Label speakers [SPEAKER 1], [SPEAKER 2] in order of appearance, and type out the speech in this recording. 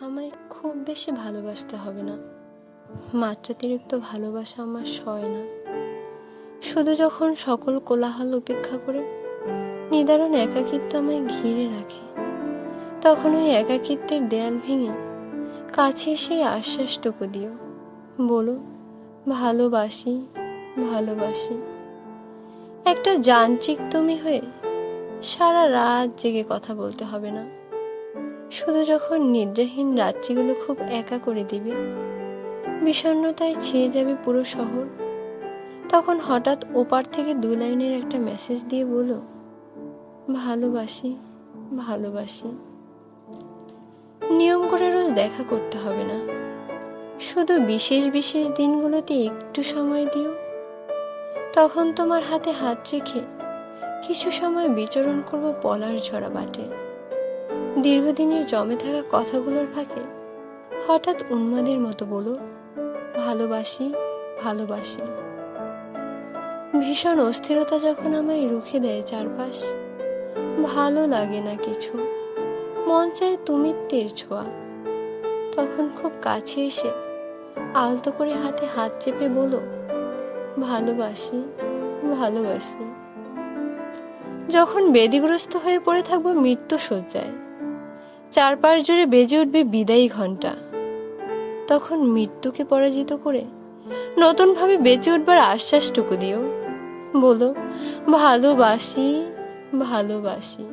[SPEAKER 1] আমায় খুব বেশি ভালোবাসতে হবে না, মাত্রাতিরিক্ত ভালোবাসা আমার সয় না। শুধু যখন সকল কোলাহল উপেক্ষা করে নিদারুণ একাকিত্ব আমায় ঘিরে রাখে, তখন ওই একাকিত্বের দেয়াল ভেঙে কাছে সেই আশ্বাসটুকু দিও, বলো ভালোবাসি ভালোবাসি। একটা যান্ত্রিক তুমি হয়ে সারা রাত জেগে কথা বলতে হবে না। শুধু যখন নিদ্রাহীন রাত্রিগুলো খুব একা করে দিবে, বিষণ্ণতায় ছেয়ে যাবে পুরো শহর, তখন হঠাৎ ওপার থেকে 2 লাইনের একটা মেসেজ দিয়ে বলো ভালোবাসি ভালোবাসি। নিয়ম করে রোজ দেখা করতে হবে না, শুধু বিশেষ বিশেষ দিনগুলোতে একটু সময় দিও। তখন তোমার হাতে হাত রেখে কিছু সময় বিচরণ করব পলার ঝরা বাটে। দীর্ঘদিনের জমে থাকা কথাগুলোর ফাঁকে হঠাৎ উন্মাদের মতো বলো ভালোবাসি ভালোবাসি। ভীষণ অস্থিরতা যখন আমায় রুখে দেয় চারপাশ, ভালো লাগে না কিছু, মন চায় তুমিত্বের ছোঁয়া, তখন খুব কাছে এসে আলতো করে হাতে হাত চেপে বলো ভালোবাসি ভালোবাসি। যখন বেদিগ্রস্ত হয়ে পড়ে থাকবো মৃত্যু শয্যায়, চারপাশ জুড়ে বেজে উঠবে বিদায়ী ঘণ্টা, তখন মৃত্যুকে পরাজিত করে নতুন ভাবে বেঁচে উঠবার আশ্বাসটুকু দিও, বলো ভালোবাসি ভালোবাসি।